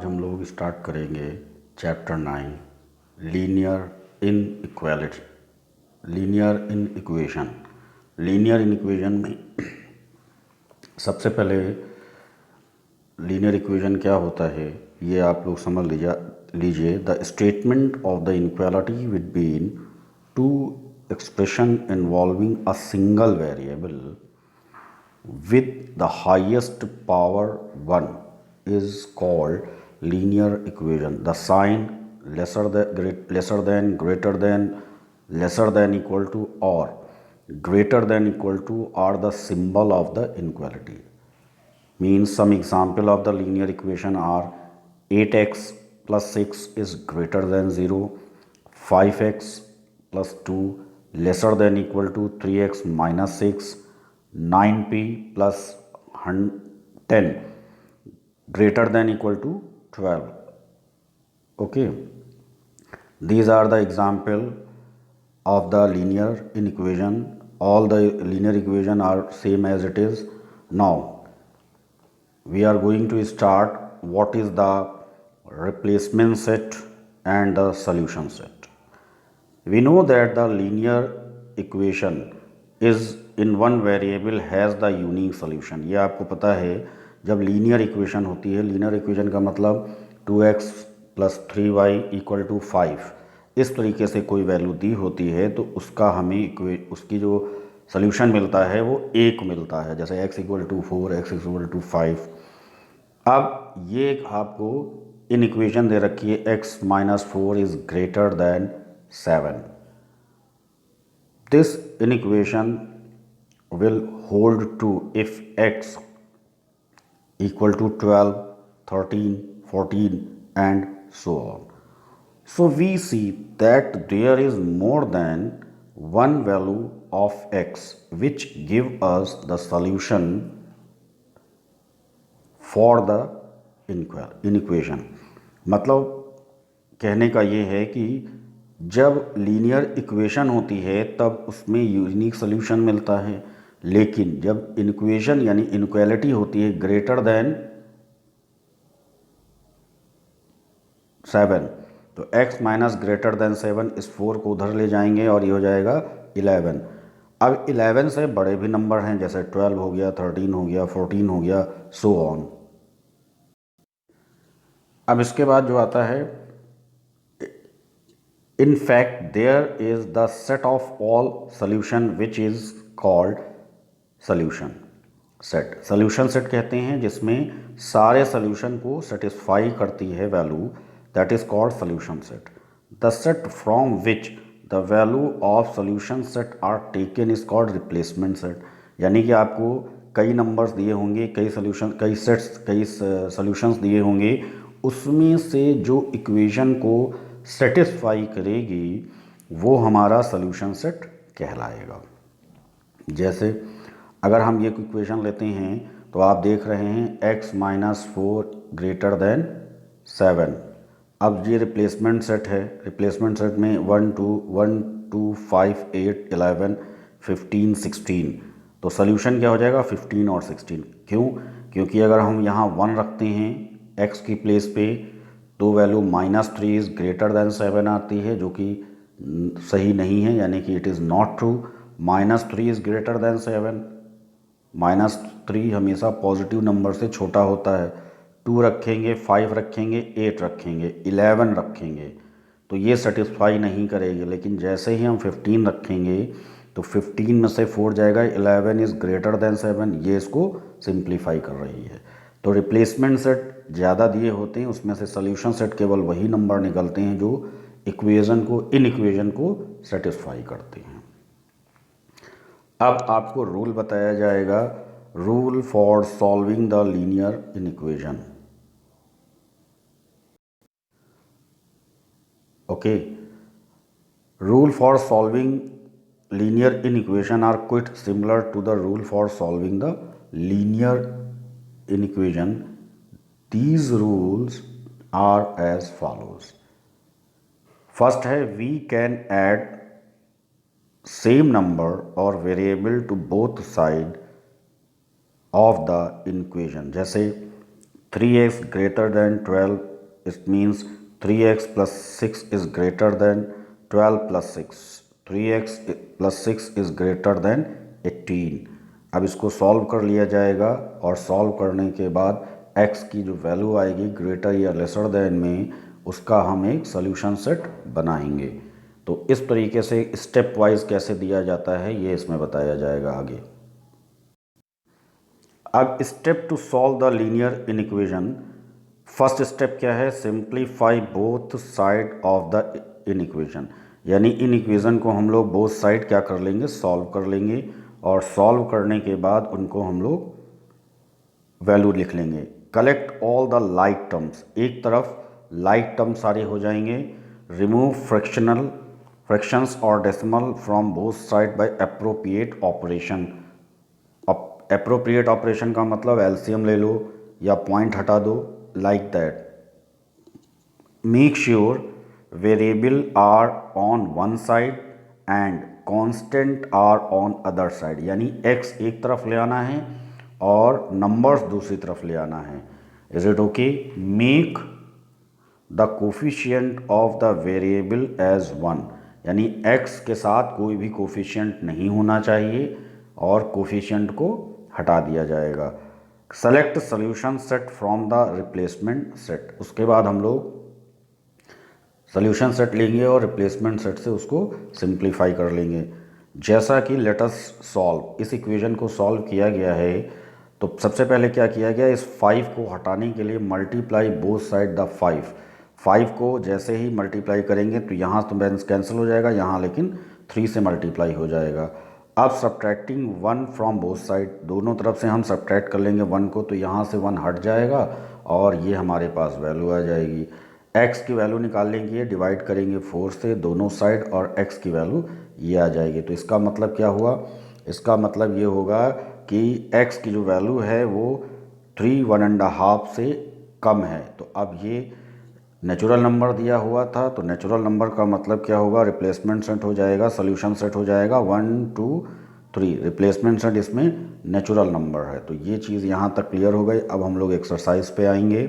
हम लोग स्टार्ट करेंगे chapter 9 linear in equality linear in equation. Linear in equation में सबसे पहले लीनियर इक्वेशन क्या होता है ये आप लोग समझ लीजिए। The statement of the inequality between two expression involving a single variable with the highest power 1 is called linear equation. The sign lesser than, greater than, lesser than, equal to, or greater than, equal to are the symbol of the inequality. Means some example of the linear equation are 8x plus 6 is greater than 0, 5x plus 2 lesser than equal to 3x minus 6, 9p plus 10 greater than equal to 12. Okay, these are the example of the linear inequation. All the linear equation are same as it is. Now we are going to start what is the replacement set and the solution set. We know that the linear equation is in one variable has the unique solution. ये आपको पता है जब linear equation होती है, linear equation का मतलब 2x plus 3y equal to 5 इस तरीके से कोई वैल्यू दी होती है तो उसका हमें उसकी जो सोल्यूशन मिलता है वो एक मिलता है। जैसे x equal to 4, x equal to 5। अब ये आपको इन इक्वेशन दे रखी है x minus 4 is greater than 7. This inequation will hold true if x equal to 12, 13, 14 and so on. So we see that there is more than one value of x which give us the solution for the inequation. मतलब कहने का ये है कि जब linear equation होती है तब उसमें यूनिक सोल्यूशन मिलता है, लेकिन जब इक्वेशन यानी इनक्वालिटी होती है ग्रेटर देन 7 तो x माइनस ग्रेटर देन 7 इस 4 को उधर ले जाएंगे और ये हो जाएगा 11। अब 11 से बड़े भी नंबर हैं जैसे 12 हो गया, 13 हो गया, 14 हो गया, सो ऑन। अब इसके बाद जो आता है in fact there is the set of all solution which is called solution set. solution set कहते हैं जिसमें सारे solution को satisfy करती है value, that is called solution set. The set from which the value of solution set are taken is called replacement set. यानी कि आपको कई नंबर्स दिए होंगे, कई सॉल्यूशन, कई सेट्स, कई सॉल्यूशंस दिए होंगे, उसमें से जो इक्वेशन को सेटिस्फाई करेगी वो हमारा सॉल्यूशन सेट कहलाएगा। जैसे अगर हम ये इक्वेशन लेते हैं तो आप देख रहे हैं x माइनस 4 ग्रेटर देन 7। अब ये रिप्लेसमेंट सेट है, रिप्लेसमेंट सेट में 1 2 5 8 11 15 16 तो सॉल्यूशन क्या हो जाएगा 15 और 16। क्यों? क्योंकि अगर हम यहाँ 1 रखते हैं x की प्लेस पे तो value minus 3 is greater then 7 आती है जो कि सही नहीं है, यानी कि it is not true. Minus 3 is greater then 7, minus 3 हमेशा पॉजिटिव नंबर से छोटा होता है। 2 रखेंगे, 5 रखेंगे, 8 रखेंगे, 11 रखेंगे तो ये सेटिस्फाई नहीं करेगी, लेकिन जैसे ही हम 15 रखेंगे तो 15 में से 4 जाएगा, 11 इज़ ग्रेटर देन 7, ये इसको सिंप्लीफाई कर रही है। तो रिप्लेसमेंट सेट ज़्यादा दिए होते हैं, उसमें से सॉल्यूशन सेट केवल वही नंबर निकलते हैं जो इक्वेशन को इन इक्वेशन को सेटिस्फाई करते हैं। अब आपको रूल बताया जाएगा, rule for solving the linear inequation. Okay, rule for solving linear inequation are quite similar to the rule for solving the linear inequation. These rules are as follows. First है we can add same number or variable to both side of the equation. जैसे 3x greater than 12, it means 3x plus 6 is greater than 12 plus 6. 3x plus 6 is greater than 18. अब इसको solve कर लिया जाएगा और solve करने के बाद x की जो वैल्यू आएगी ग्रेटर या लेसर देन में, उसका हम एक सोल्यूशन सेट बनाएंगे। तो इस तरीके से स्टेप वाइज कैसे दिया जाता है ये इसमें बताया जाएगा आगे। अब step to solve the linear inequation. First step क्या है? Simplify both side of the inequation, यानी इन इक्वेशन को हम लोग बोथ साइड क्या कर लेंगे? सॉल्व कर लेंगे, और सॉल्व करने के बाद उनको हम लोग वैल्यू लिख लेंगे। Collect all the like terms, एक तरफ लाइक टर्म सारे हो जाएंगे। रिमूव फ्रैक्शंस और decimal from both side by appropriate operation. Appropriate operation का मतलब एलसीएम ले लो या पॉइंट हटा दो, like that. Make sure variable are on one side and constant are on other side, यानी एक्स एक तरफ ले आना है और नंबर्स दूसरी तरफ ले आना है। Is it okay? Make the coefficient of the variable as one, यानी एक्स के साथ कोई भी कोफिशिएंट नहीं होना चाहिए और कोफिशिएंट को हटा दिया जाएगा। Select solution set from the replacement set, उसके बाद हम लोग सोल्यूशन सेट लेंगे और रिप्लेसमेंट सेट से उसको सिंप्लीफाई कर लेंगे। जैसा कि लेट अस सॉल्व, इस इक्वेशन को सॉल्व किया गया है, तो सबसे पहले क्या किया गया? इस 5 को हटाने के लिए मल्टीप्लाई बोथ साइड द 5 को जैसे ही मल्टीप्लाई करेंगे तो यहाँ तो बैलेंस कैंसिल हो जाएगा, यहाँ लेकिन 3 से मल्टीप्लाई हो जाएगा। अब सब्ट्रैक्टिंग 1 फ्रॉम बोथ साइड, दोनों तरफ से हम सब्ट्रैक्ट कर लेंगे 1 को, तो यहाँ से 1 हट जाएगा और ये हमारे पास वैल्यू आ जाएगी। x की वैल्यू निकालने के लिए डिवाइड करेंगे 4 से दोनों साइड और x की वैल्यू ये आ जाएगी। तो इसका मतलब क्या हुआ? इसका मतलब ये होगा कि x की जो वैल्यू है वो 3 1.5 से कम है। तो अब ये नेचुरल नंबर दिया हुआ था, तो नेचुरल नंबर का मतलब क्या होगा? रिप्लेसमेंट सेट हो जाएगा, सोल्यूशन सेट हो जाएगा 1 2 3, रिप्लेसमेंट सेट इसमें नेचुरल नंबर है। तो ये चीज़ यहाँ तक क्लियर हो गई। अब हम लोग एक्सरसाइज पे आएंगे।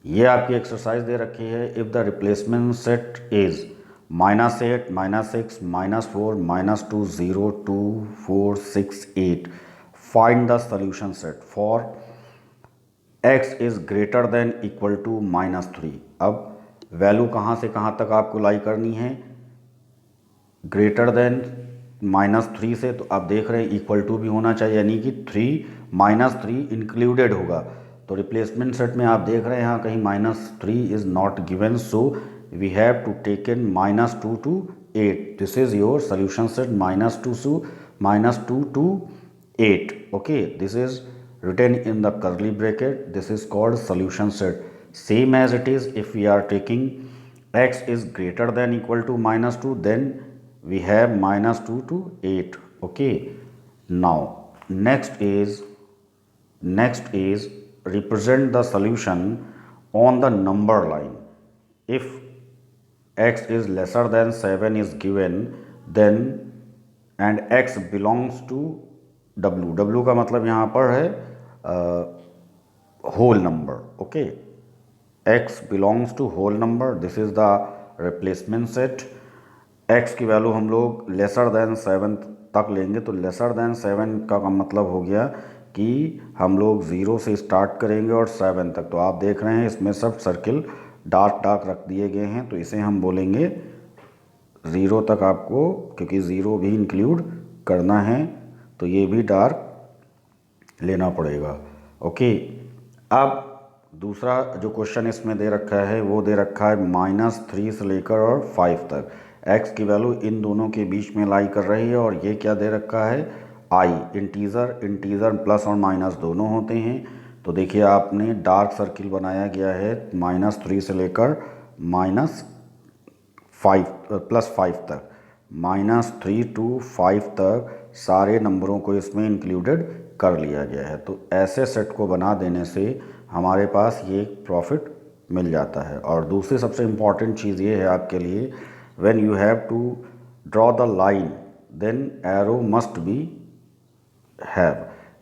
ये आपकी एक्सरसाइज दे रखी है। If the replacement set is -8 -6 -4 -2 0 2 4 6 8, find the solution set for x is greater than equal to -3। अब वैल्यू कहाँ से कहाँ तक आपको लाई करनी है? ग्रेटर देन -3 से, तो आप देख रहे हैं इक्वल टू भी होना चाहिए, यानी कि 3 इंक्लूडेड होगा। तो रिप्लेसमेंट सेट में आप देख रहे हैं यहाँ कहीं -3 is not given, so we have to take in -2 to 8। This is your solution set, -2 to 8। Okay, this is written in the curly bracket. This is called solution set. Same as it is if we are taking x is greater than equal to -2, then we have -2 to 8. Okay, now next is represent the solution on the number line. If x is lesser than 7 is given, then and x belongs to w का मतलब यहाँ पर है whole number. Okay, x belongs to whole number. This is the replacement set. x की value हम लोग lesser than 7 तक लेंगे, तो लेसर देन 7 का मतलब हो गया कि हम लोग 0 से स्टार्ट करेंगे और 7 तक। तो आप देख रहे हैं इसमें सब सर्किल डार्क रख दिए गए हैं, तो इसे हम बोलेंगे 0 तक आपको, क्योंकि 0 भी इंक्लूड करना है तो ये भी डार्क लेना पड़ेगा। ओके, अब दूसरा जो क्वेश्चन इसमें दे रखा है वो दे रखा है -3 से लेकर और 5 तक। x की वैल्यू इन दोनों के बीच में लाई कर रही है, और ये क्या दे रखा है? i, इंटीजर प्लस और माइनस दोनों होते हैं। तो देखिए आपने डार्क सर्किल बनाया गया है -3 से लेकर +5 तक, -3 to 5 तक सारे नंबरों को इसमें इंक्लूडेड कर लिया गया है। तो ऐसे सेट को बना देने से हमारे पास ये प्रॉफिट मिल जाता है। और दूसरी सबसे इम्पॉर्टेंट चीज़ ये है आपके लिए, when you have to draw the line then arrow must be have,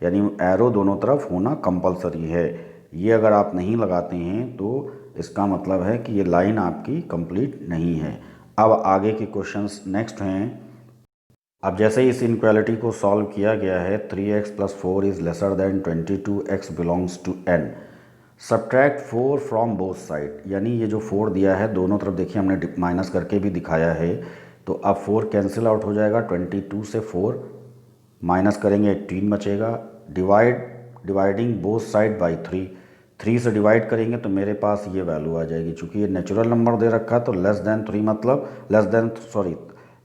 यानी एरो दोनों तरफ होना कंपलसरी है। ये अगर आप नहीं लगाते हैं तो इसका मतलब है कि ये लाइन आपकी कंप्लीट नहीं है। अब आगे के क्वेश्चंस नेक्स्ट हैं। अब जैसे ही इस इनक्वालिटी को सॉल्व किया गया है, 3x + 4 is lesser than 22x belongs to n, subtract 4 from both side, यानी ये जो 4 दिया है दोनों तरफ देखिए हमने माइनस करके भी दिखाया है। तो अब 4 कैंसिल आउट हो जाएगा, 22 से 4 माइनस करेंगे 18 बचेगा। डिवाइडिंग बोथ साइड बाई 3 से डिवाइड करेंगे तो मेरे पास ये वैल्यू आ जाएगी। चूँकि ये नेचुरल नंबर दे रखा है तो लेस देन 3 मतलब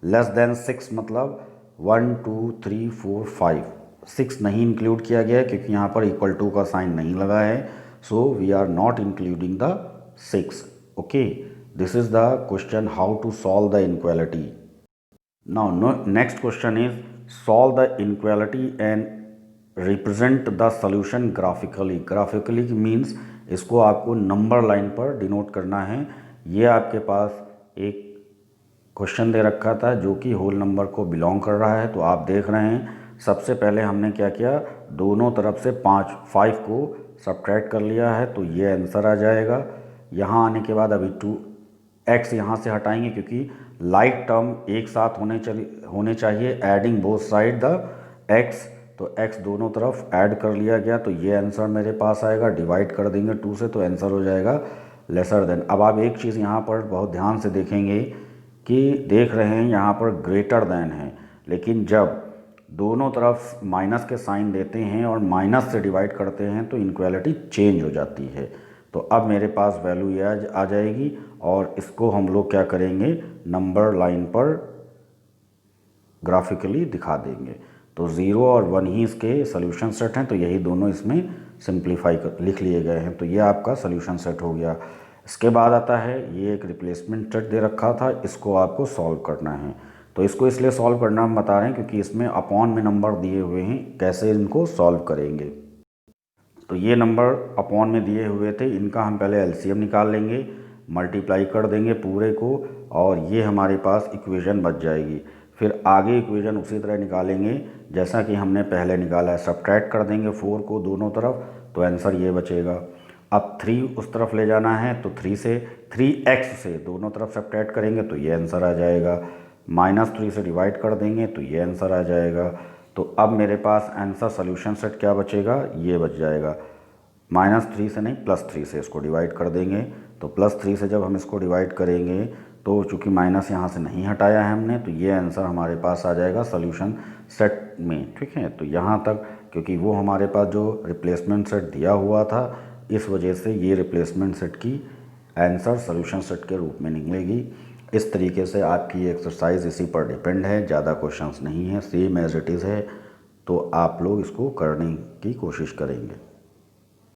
लेस देन 6 मतलब 1 2 3 4 5, 6 नहीं इंक्लूड किया गया है क्योंकि यहाँ पर इक्वल टू का साइन नहीं लगा है। So we are not including the 6। Okay, this is the question how to solve the inequality. Now next question is solve the inequality and represent the solution graphically. Graphically means इसको आपको number line पर denote करना है। ये आपके पास एक question दे रखा था जो कि होल नंबर को बिलोंग कर रहा है। तो आप देख रहे हैं सबसे पहले हमने क्या किया, दोनों तरफ से 5 को सब्ट्रैक्ट कर लिया है तो ये आंसर आ जाएगा। यहाँ आने के बाद अभी 2x यहाँ से हटाएंगे क्योंकि लाइक टर्म एक साथ होने चाहिए। Adding both side the x, तो x दोनों तरफ ऐड कर लिया गया तो ये आंसर मेरे पास आएगा। डिवाइड कर देंगे 2 से तो आंसर हो जाएगा लेसर देन। अब आप एक चीज़ यहाँ पर बहुत ध्यान से देखेंगे कि देख रहे हैं यहाँ पर ग्रेटर देन है, लेकिन जब दोनों तरफ माइनस के साइन देते हैं और माइनस से डिवाइड करते हैं तो इनक्वालिटी चेंज हो जाती है। तो अब मेरे पास वैल्यू ये आ जाएगी और इसको हम लोग क्या करेंगे, नंबर लाइन पर ग्राफिकली दिखा देंगे। तो 0 और 1 ही इसके सोल्यूशन सेट हैं, तो यही दोनों इसमें सिंप्लीफाई कर लिख लिए गए हैं। तो ये आपका सोल्यूशन सेट हो गया। इसके बाद आता है ये एक रिप्लेसमेंट सेट दे रखा था, इसको आपको सॉल्व करना है। तो इसको इसलिए सॉल्व करना हम बता रहे हैं क्योंकि इसमें अपॉन में नंबर दिए हुए हैं, कैसे इनको सॉल्व करेंगे। तो ये नंबर अपॉन में दिए हुए थे, इनका हम पहले एलसीएम निकाल लेंगे, मल्टीप्लाई कर देंगे पूरे को और ये हमारे पास इक्वेशन बच जाएगी। फिर आगे इक्वेशन उसी तरह निकालेंगे जैसा कि हमने पहले निकाला है। सब्ट्रैक्ट कर देंगे 4 को दोनों तरफ तो आंसर ये बचेगा। अब 3 उस तरफ ले जाना है तो 3x से दोनों तरफ सब्ट्रैक्ट करेंगे तो ये आंसर आ जाएगा। -3 से डिवाइड कर देंगे तो ये आंसर आ जाएगा। तो अब मेरे पास आंसर सोल्यूशन सेट क्या बचेगा, ये बच जाएगा। -3 से नहीं +3 से इसको डिवाइड कर देंगे। तो +3 से जब हम इसको डिवाइड करेंगे तो चूँकि माइनस यहाँ से नहीं हटाया है हमने, तो ये आंसर हमारे पास आ जाएगा सोल्यूशन सेट में। ठीक है, तो यहाँ तक क्योंकि वो हमारे पास जो रिप्लेसमेंट सेट दिया हुआ था, इस वजह से ये रिप्लेसमेंट सेट की आंसर सोल्यूशन सेट के रूप में निकलेगी। इस तरीके से आपकी एक्सरसाइज इसी पर डिपेंड है, ज़्यादा क्वेश्चंस नहीं है, सेम एज इट इज़ है। तो आप लोग इसको करने की कोशिश करेंगे।